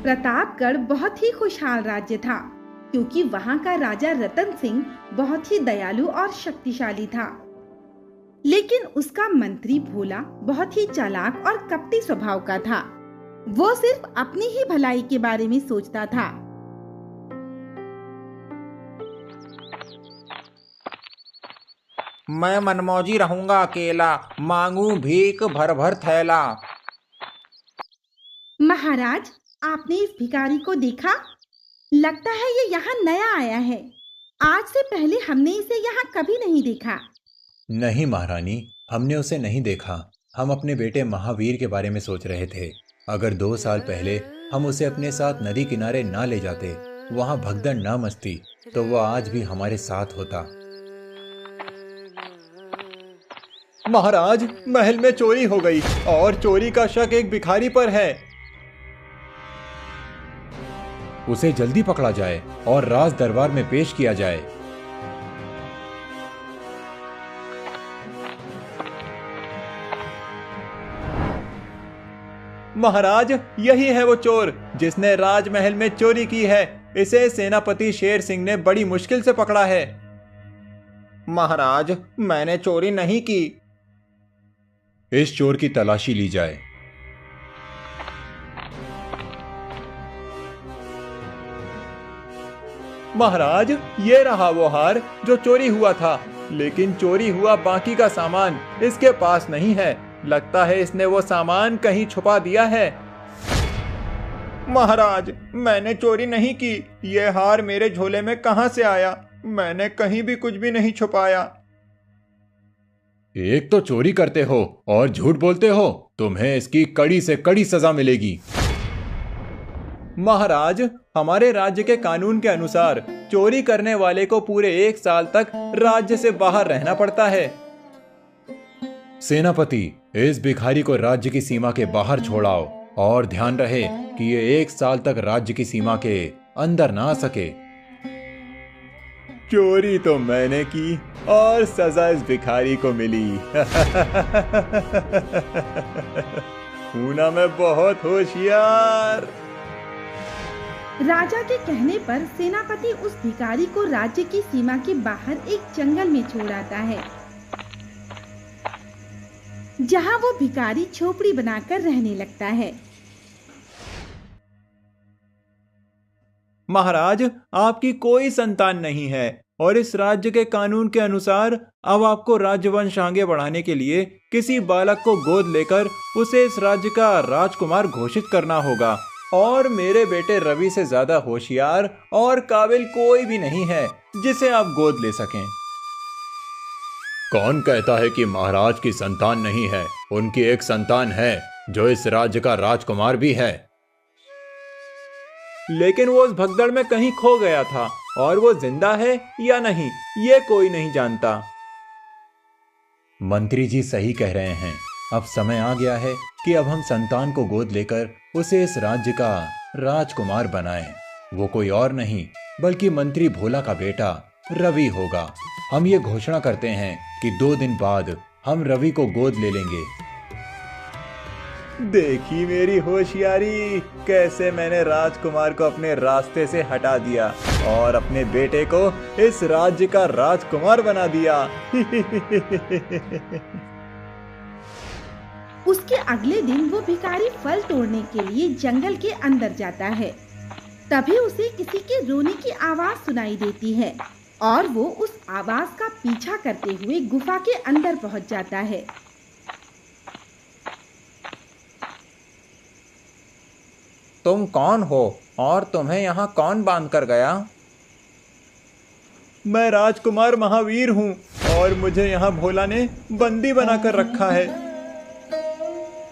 प्रतापगढ़ बहुत ही खुशहाल राज्य था, क्योंकि वहां का राजा रतन सिंह बहुत ही दयालु और शक्तिशाली था। लेकिन उसका मंत्री भोला बहुत ही चालाक और कपटी स्वभाव का था। वो सिर्फ अपनी ही भलाई के बारे में सोचता था। मैं मनमौजी रहूंगा अकेला, मांगू भीख भर भर थैला। महाराज, आपने इस भिखारी को देखा? लगता है ये यहाँ नया आया है। आज से पहले हमने इसे यहाँ कभी नहीं देखा। नहीं महारानी, हमने उसे नहीं देखा। हम अपने बेटे महावीर के बारे में सोच रहे थे। अगर 2 साल पहले हम उसे अपने साथ नदी किनारे ना ले जाते, वहाँ भगदड़ ना मचती, तो वो आज भी हमारे साथ होता। महाराज, महल में चोरी हो गई और चोरी का शक एक भिखारी पर है। उसे जल्दी पकड़ा जाए और राज दरबार में पेश किया जाए। महाराज, यही है वो चोर जिसने राजमहल में चोरी की है। इसे सेनापति शेर सिंह ने बड़ी मुश्किल से पकड़ा है। महाराज, मैंने चोरी नहीं की। इस चोर की तलाशी ली जाए। महाराज, ये रहा वो हार जो चोरी हुआ था, लेकिन चोरी हुआ बाकी का सामान इसके पास नहीं है। लगता है इसने वो सामान कहीं छुपा दिया है। महाराज, मैंने चोरी नहीं की। ये हार मेरे झोले में कहां से आया? मैंने कहीं भी कुछ भी नहीं छुपाया। एक तो चोरी करते हो और झूठ बोलते हो। तुम्हें इसकी कड़ी से कड़ी सजा मिलेगी। महाराज, हमारे राज्य के कानून के अनुसार चोरी करने वाले को पूरे 1 साल तक राज्य से बाहर रहना पड़ता है। सेनापति, इस भिखारी को राज्य की सीमा के बाहर छोड़ाओ और ध्यान रहे कि ये 1 साल तक राज्य की सीमा के अंदर ना आ सके। चोरी तो मैंने की और सजा इस भिखारी को मिली। हूं ना मैं बहुत होशियार। राजा के कहने पर सेनापति उस भिखारी को राज्य की सीमा के बाहर एक जंगल में छोड़ आता है, जहां वो भिखारी झोपड़ी बनाकर रहने लगता है। महाराज, आपकी कोई संतान नहीं है और इस राज्य के कानून के अनुसार अब आपको राज्यवंश आगे बढ़ाने के लिए किसी बालक को गोद लेकर उसे इस राज्य का राजकुमार घोषित करना होगा। और मेरे बेटे रवि से ज्यादा होशियार और काबिल कोई भी नहीं है जिसे आप गोद ले सकें। कौन कहता है कि महाराज की संतान नहीं है? उनकी एक संतान है जो इस राज्य का राजकुमार भी है। लेकिन वो उस भगदड़ में कहीं खो गया था और वो जिंदा है या नहीं, ये कोई नहीं जानता। मंत्री जी सही कह रहे हैं। अब समय आ गया है कि अब हम संतान को गोद लेकर उसे इस राज्य का राजकुमार बनाएं। वो कोई और नहीं बल्कि मंत्री भोला का बेटा रवि होगा। हम ये घोषणा करते हैं कि 2 दिन बाद हम रवि को गोद ले लेंगे। देखी मेरी होशियारी, कैसे मैंने राजकुमार को अपने रास्ते से हटा दिया और अपने बेटे को इस राज्य का राजकुमार बना दिया। उसके अगले दिन वो भिखारी फल तोड़ने के लिए जंगल के अंदर जाता है। तभी उसे किसी के रोने की आवाज सुनाई देती है और वो उस आवाज का पीछा करते हुए गुफा के अंदर पहुंच जाता है। तुम कौन हो और तुम्हें यहाँ कौन बांध कर गया? मैं राजकुमार महावीर हूँ और मुझे यहाँ भोला ने बंदी बनाकर रखा है।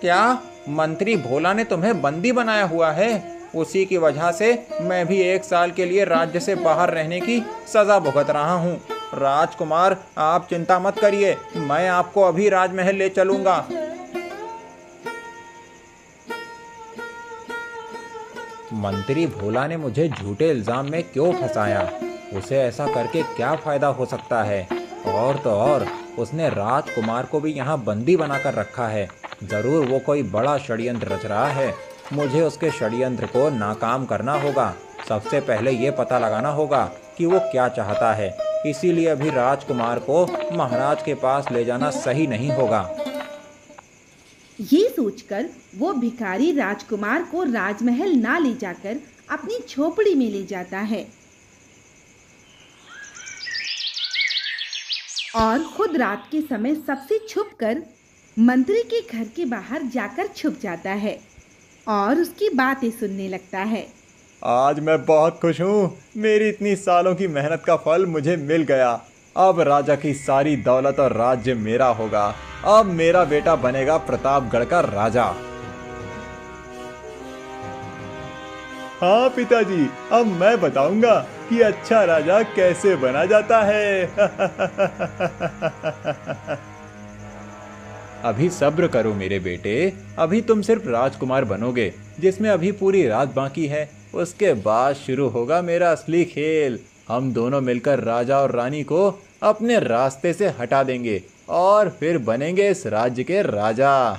क्या मंत्री भोला ने तुम्हें बंदी बनाया हुआ है? उसी की वजह से मैं भी 1 साल के लिए राज्य से बाहर रहने की सजा भुगत रहा हूँ। राजकुमार, आप चिंता मत करिए, मैं आपको अभी राजमहल ले चलूंगा। मंत्री भोला ने मुझे झूठे इल्जाम में क्यों फंसाया? उसे ऐसा करके क्या फायदा हो सकता है? और तो और उसने राजकुमार को भी यहाँ बंदी बनाकर रखा है। जरूर वो कोई बड़ा षड्यंत्र रच रहा है। मुझे उसके षड्यंत्र को नाकाम करना होगा। सबसे पहले ये पता लगाना होगा कि वो क्या चाहता है। इसीलिए अभी राजकुमार को महाराज के पास ले जाना सही नहीं होगा। ये सोचकर वो भिखारी राजकुमार को राजमहल ना ले जाकर अपनी झोपड़ी में ले जाता है और खुद रात के समय सबसे छुपकर मंत्री के घर के बाहर जाकर छुप जाता है और उसकी बातें सुनने लगता है। आज मैं बहुत खुश हूँ। मेरी इतनी सालों की मेहनत का फल मुझे मिल गया। अब राजा की सारी दौलत और राज्य मेरा होगा। अब मेरा बेटा बनेगा प्रतापगढ़ का राजा। हाँ पिताजी, अब मैं बताऊंगा कि अच्छा राजा कैसे बना जाता है। अभी सब्र करो मेरे बेटे, अभी तुम सिर्फ राजकुमार बनोगे, जिसमें अभी पूरी रात बाकी है। उसके बाद शुरू होगा मेरा असली खेल। हम दोनों मिलकर राजा और रानी को अपने रास्ते से हटा देंगे और फिर बनेंगे इस राज्य के राजा।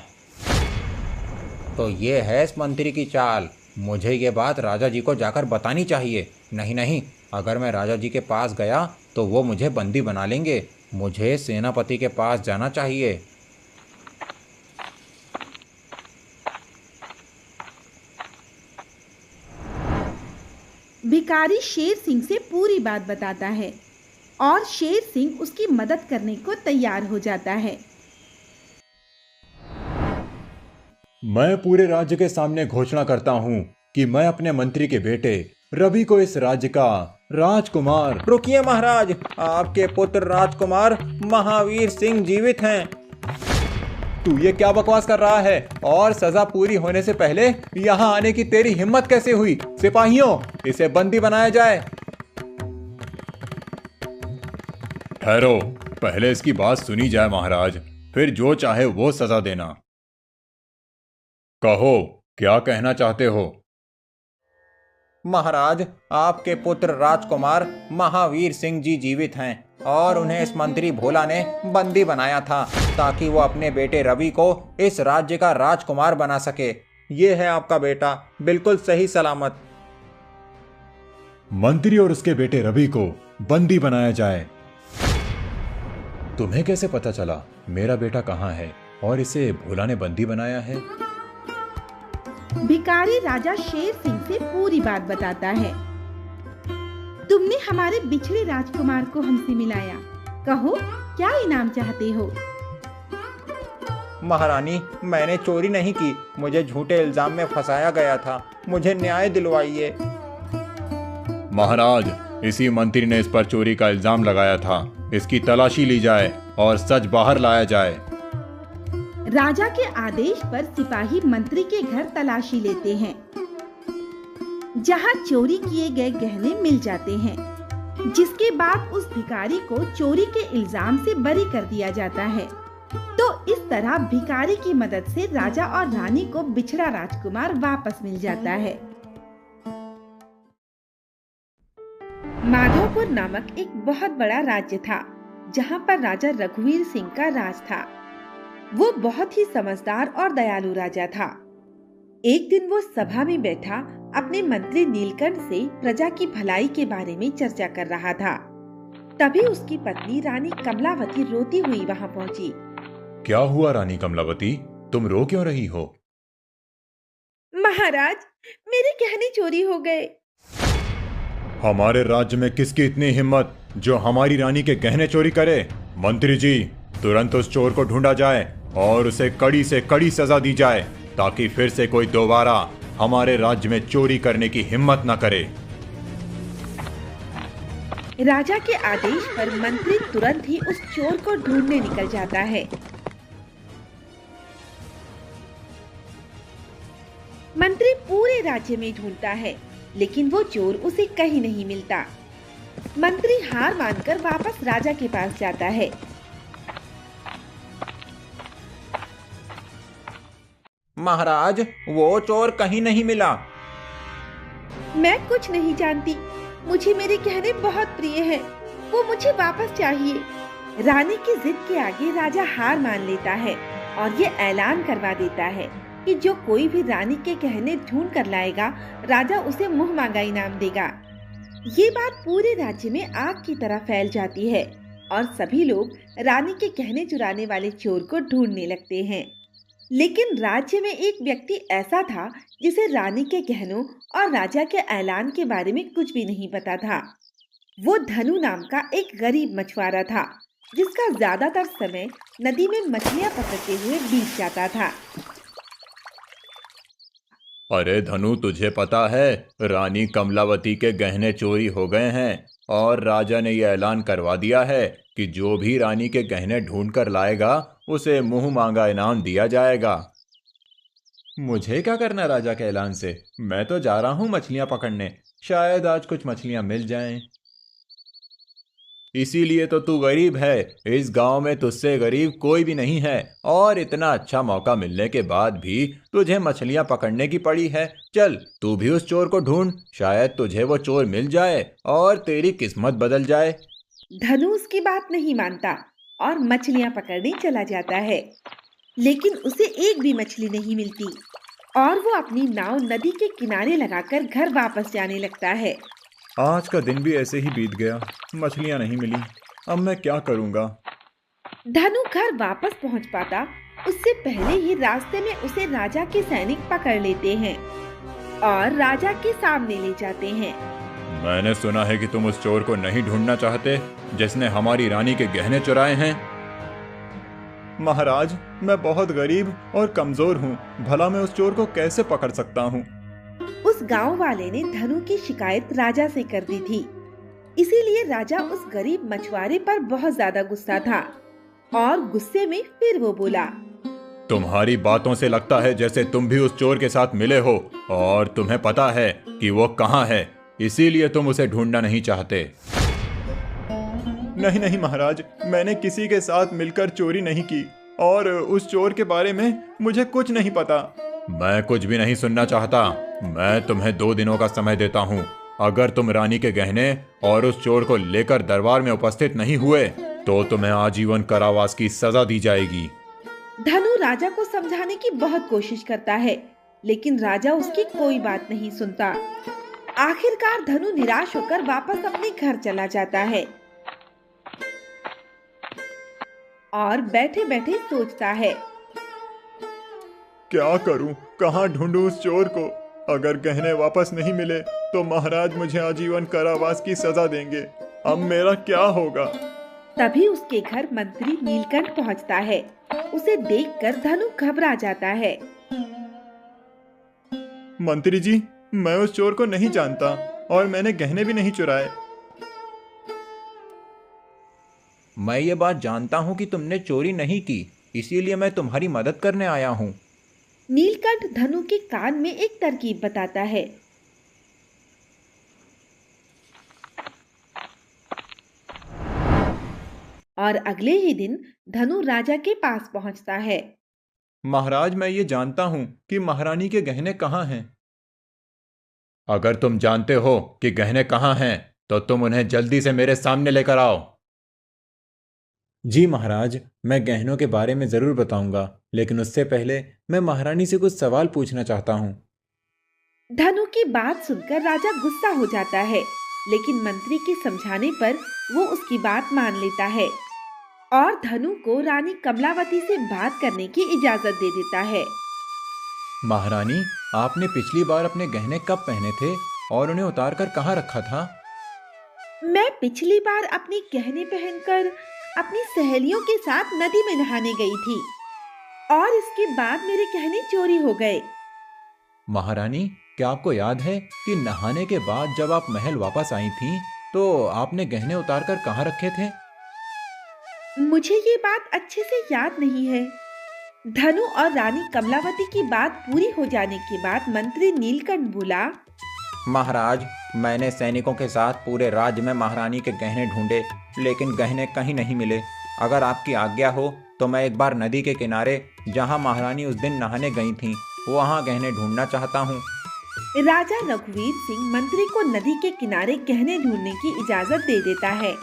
तो ये है इस मंत्री की चाल। मुझे ये बात राजा जी को जाकर बतानी चाहिए। नहीं नहीं, अगर मैं राजा जी के पास गया तो वो मुझे बंदी बना लेंगे। मुझे सेनापति के पास जाना चाहिए। भिखारी शेर सिंह से पूरी बात बताता है और शेर सिंह उसकी मदद करने को तैयार हो जाता है। मैं पूरे राज्य के सामने घोषणा करता हूँ कि मैं अपने मंत्री के बेटे रवि को इस राज्य का राजकुमार। रुकिए महाराज, आपके पुत्र राजकुमार महावीर सिंह जीवित हैं। तू ये क्या बकवास कर रहा है? और सजा पूरी होने से पहले यहाँ आने की तेरी हिम्मत कैसे हुई? सिपाहियों, इसे बंदी बनाया जाए। ठहरो, पहले इसकी बात सुनी जाए महाराज, फिर जो चाहे वो सजा देना। कहो, क्या कहना चाहते हो? महाराज, आपके पुत्र राजकुमार महावीर सिंह जी जीवित हैं और उन्हें इस मंत्री भोला ने बंदी बनाया था ताकि वो अपने बेटे रवि को इस राज्य का राजकुमार बना सके। ये है आपका बेटा, बिल्कुल सही सलामत। मंत्री और उसके बेटे रवि को बंदी बनाया जाए। तुम्हें कैसे पता चला मेरा बेटा कहाँ है और इसे भोला ने बंदी बनाया है? भिखारी राजा शेर सिंह से पूरी बात बताता है। तुमने हमारे बिछड़े राजकुमार को हमसे मिलाया। कहो, क्या इनाम चाहते हो? महारानी, मैंने चोरी नहीं की, मुझे झूठे इल्जाम में फंसाया गया था। मुझे न्याय दिलवाइए। महाराज, इसी मंत्री ने इस पर चोरी का इल्जाम लगाया था। इसकी तलाशी ली जाए और सच बाहर लाया जाए। राजा के आदेश पर सिपाही मंत्री के घर तलाशी लेते हैं, जहां चोरी किए गए गहने मिल जाते हैं, जिसके बाद उस भिखारी को चोरी के इल्जाम से बरी कर दिया जाता है। तो इस तरह भिखारी की मदद से राजा और रानी को बिछड़ा राजकुमार वापस मिल जाता है। माधोपुर नामक एक बहुत बड़ा राज्य था, जहां पर राजा रघुवीर सिंह का राज था। वो बहुत ही समझदार और दयालु राजा था। एक दिन वो सभा में बैठा अपने मंत्री नीलकंठ से प्रजा की भलाई के बारे में चर्चा कर रहा था। तभी उसकी पत्नी रानी कमलावती रोती हुई वहां पहुंची। क्या हुआ रानी कमलावती, तुम रो क्यों रही हो? महाराज, मेरे गहने चोरी हो गए। हमारे राज्य में किसकी इतनी हिम्मत जो हमारी रानी के गहने चोरी करे? मंत्री जी, तुरंत उस चोर को ढूंढा जाए और उसे कड़ी से कड़ी सजा दी जाए ताकि फिर से कोई दोबारा हमारे राज्य में चोरी करने की हिम्मत न करे। राजा के आदेश पर मंत्री तुरंत ही उस चोर को ढूंढने निकल जाता है। मंत्री पूरे राज्य में ढूंढता है, लेकिन वो चोर उसे कहीं नहीं मिलता। मंत्री हार मानकर वापस राजा के पास जाता है। महाराज, वो चोर कहीं नहीं मिला। मैं कुछ नहीं जानती, मुझे मेरे गहने बहुत प्रिय हैं, वो मुझे वापस चाहिए। रानी की जिद के आगे राजा हार मान लेता है और ये ऐलान करवा देता है कि जो कोई भी रानी के गहने ढूंढ कर लाएगा, राजा उसे मुंह मांगा इनाम देगा। ये बात पूरे राज्य में आग की तरह फैल जाती है और सभी लोग रानी के गहने चुराने वाले चोर को ढूंढने लगते हैं। लेकिन राज्य में एक व्यक्ति ऐसा था जिसे रानी के गहनों और राजा के ऐलान के बारे में कुछ भी नहीं पता था। वो धनु नाम का एक गरीब मछुआरा था, जिसका ज्यादातर समय नदी में मछलियां पकड़ते हुए बीत जाता था। अरे धनु, तुझे पता है रानी कमलावती के गहने चोरी हो गए हैं और राजा ने यह ऐलान करवा दिया है कि जो भी रानी के गहने ढूंढ कर लाएगा उसे मुंह मांगा इनाम दिया जाएगा। मुझे क्या करना राजा के ऐलान से? मैं तो जा रहा हूं मछलियां पकड़ने, शायद आज कुछ मछलियां मिल जाएं। इसीलिए तो तू गरीब है। इस गांव में तुझसे गरीब कोई भी नहीं है और इतना अच्छा मौका मिलने के बाद भी तुझे मछलियां पकड़ने की पड़ी है। चल तू भी उस चोर को ढूंढ, शायद तुझे वो चोर मिल जाए और तेरी किस्मत बदल जाए। धनु उसकी बात नहीं मानता और मछलियां पकड़ने चला जाता है, लेकिन उसे एक भी मछली नहीं मिलती और वो अपनी नाव नदी के किनारे लगाकर घर वापस जाने लगता है। आज का दिन भी ऐसे ही बीत गया, मछलियां नहीं मिली। अब मैं क्या करूंगा? धनु घर वापस पहुंच पाता उससे पहले ही रास्ते में उसे राजा के सैनिक पकड़ लेते हैं और राजा के सामने ले जाते हैं। मैंने सुना है कि तुम उस चोर को नहीं ढूंढना चाहते जिसने हमारी रानी के गहने चुराए हैं। महाराज, मैं बहुत गरीब और कमजोर हूँ, भला मैं उस चोर को कैसे पकड़ सकता हूँ? उस गांव वाले ने धनु की शिकायत राजा से कर दी थी, इसीलिए राजा उस गरीब मछुआरे पर बहुत ज्यादा गुस्सा था और गुस्से में फिर वो बोला, तुम्हारी बातों से लगता है जैसे तुम भी उस चोर के साथ मिले हो और तुम्हें पता है कि वो कहाँ है, इसीलिए तुम उसे ढूंढना नहीं चाहते। नहीं नहीं महाराज, मैंने किसी के साथ मिलकर चोरी नहीं की और उस चोर के बारे में मुझे कुछ नहीं पता। मैं कुछ भी नहीं सुनना चाहता। मैं तुम्हें 2 दिनों का समय देता हूँ। अगर तुम रानी के गहने और उस चोर को लेकर दरबार में उपस्थित नहीं हुए तो तुम्हें आजीवन कारावास की सजा दी जाएगी। धनु राजा को समझाने की बहुत कोशिश करता है, लेकिन राजा उसकी कोई बात नहीं सुनता। आखिरकार धनु निराश होकर वापस अपने घर चला जाता है और बैठे बैठे सोचता है, क्या करूं? कहां ढूंढूं उस चोर को? अगर गहने वापस नहीं मिले तो महाराज मुझे आजीवन कारावास की सजा देंगे। अब मेरा क्या होगा? तभी उसके घर मंत्री नीलकंठ पहुंचता है। उसे देखकर धनु घबरा जाता है। मंत्री जी, मैं उस चोर को नहीं जानता और मैंने गहने भी नहीं चुराए। मैं ये बात जानता हूँ कि तुमने चोरी नहीं की, इसीलिए मैं तुम्हारी मदद करने आया हूँ। नीलकंठ धनु के कान में एक तरकीब बताता है। और अगले ही दिन धनु राजा के पास पहुंचता है। महाराज, मैं ये जानता हूँ कि महारानी के गहने कहाँ हैं। अगर तुम जानते हो कि गहने कहाँ हैं तो तुम उन्हें जल्दी से मेरे सामने लेकर आओ। जी महाराज, मैं गहनों के बारे में जरूर बताऊंगा, लेकिन उससे पहले मैं महारानी से कुछ सवाल पूछना चाहता हूँ। धनु की बात सुनकर राजा गुस्सा हो जाता है, लेकिन मंत्री के समझाने पर वो उसकी बात मान लेता है और धनु को रानी कमलावती से बात करने की इजाजत दे देता है। महारानी, आपने पिछली बार अपने गहने कब पहने थे और उन्हें उतार कर कहाँ रखा था? मैं पिछली बार अपने गहने पहनकर अपनी सहेलियों के साथ नदी में नहाने गई थी और इसके बाद मेरे गहने चोरी हो गए। महारानी, क्या आपको याद है कि नहाने के बाद जब आप महल वापस आई थीं, तो आपने गहने उतारकर कहाँ रखे थे? मुझे ये बात अच्छे से याद नहीं है। धनु और रानी कमलावती की बात पूरी हो जाने के बाद मंत्री नीलकंठ बोला, महाराज, मैंने सैनिकों के साथ पूरे राज्य में महारानी के गहने ढूंढे, लेकिन गहने कहीं नहीं मिले। अगर आपकी आज्ञा हो तो मैं एक बार नदी के किनारे, जहां महारानी उस दिन नहाने गई थीं, वहां गहने ढूंढना चाहता हूं। राजा रघुवीर सिंह मंत्री को नदी के किनारे गहने ढूंढने की इजाजत दे देता है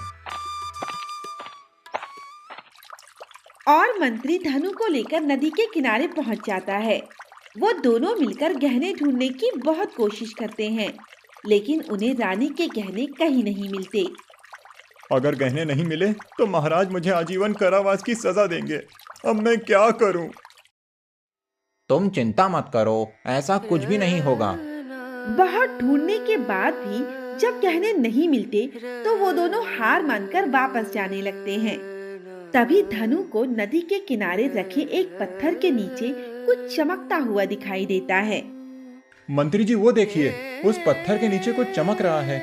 और मंत्री धनु को लेकर नदी के किनारे पहुंच जाता है। वो दोनों मिलकर गहने ढूंढने की बहुत कोशिश करते हैं, लेकिन उन्हें रानी के गहने कहीं नहीं मिलते। अगर गहने नहीं मिले तो महाराज मुझे आजीवन कारावास की सजा देंगे। अब मैं क्या करूं? तुम चिंता मत करो, ऐसा कुछ भी नहीं होगा। बहुत ढूंढने के बाद भी जब गहने नहीं मिलते तो वो दोनों हार मानकर वापस जाने लगते हैं। तभी धनु को नदी के किनारे रखे एक पत्थर के नीचे कुछ चमकता हुआ दिखाई देता है। मंत्री जी वो देखिए, उस पत्थर के नीचे कुछ चमक रहा है।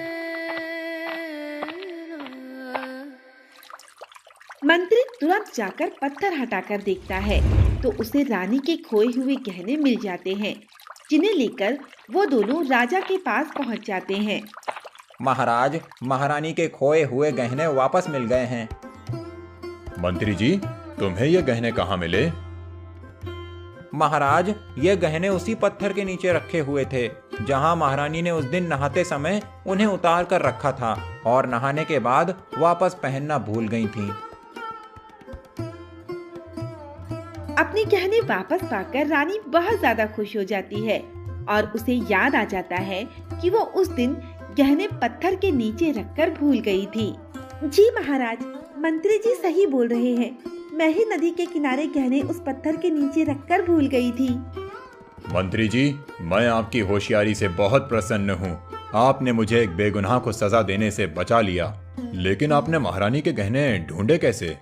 मंत्री तुरंत जाकर पत्थर हटाकर देखता है तो उसे रानी के खोए हुए गहने मिल जाते हैं, जिन्हें लेकर वो दोनों राजा के पास पहुंच जाते हैं। महाराज, महारानी के खोए हुए गहने वापस मिल गए हैं। मंत्री जी, तुम्हें ये गहने कहाँ मिले? महाराज, ये गहने उसी पत्थर के नीचे रखे हुए थे जहां महारानी ने उस दिन नहाते समय उन्हें उतार कर रखा था और नहाने के बाद वापस पहनना भूल गई थीं। अपने गहने वापस पाकर रानी बहुत ज्यादा खुश हो जाती है और उसे याद आ जाता है कि वो उस दिन गहने पत्थर के नीचे रखकर भूल गई थी। जी महाराज, मंत्री जी सही बोल रहे हैं, मैं ही नदी के किनारे गहने उस पत्थर के नीचे रखकर भूल गई थी। मंत्री जी, मैं आपकी होशियारी से बहुत प्रसन्न हूँ। आपने मुझे एक बेगुनाह को सजा देने से बचा लिया, लेकिन आपने महारानी के गहने ढूंढे कैसे?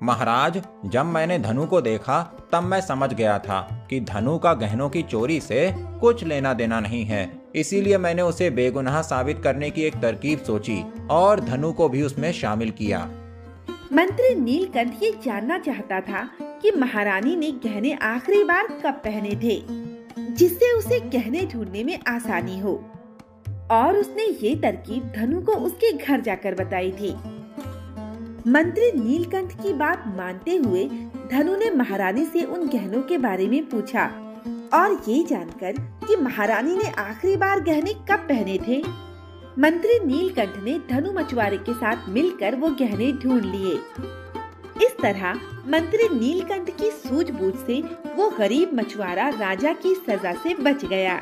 महाराज, जब मैंने धनु को देखा तब मैं समझ गया था कि धनु का गहनों की चोरी से कुछ लेना देना नहीं है। इसीलिए मैंने उसे बेगुनाह साबित करने की एक तरकीब सोची और धनु को भी उसमें शामिल किया। मंत्री नीलकंठ ये जानना चाहता था कि महारानी ने गहने आखिरी बार कब पहने थे, जिससे उसे गहने ढूंढने में आसानी हो, और उसने ये तरकीब धनु को उसके घर जाकर बताई थी। मंत्री नीलकंठ की बात मानते हुए धनु ने महारानी से उन गहनों के बारे में पूछा और ये जानकर कि महारानी ने आखिरी बार गहने कब पहने थे, मंत्री नीलकंठ ने धनु मछुआरे के साथ मिलकर वो गहने ढूंढ लिए। इस तरह मंत्री नीलकंठ की सूझबूझ से वो गरीब मछुआरा राजा की सजा से बच गया।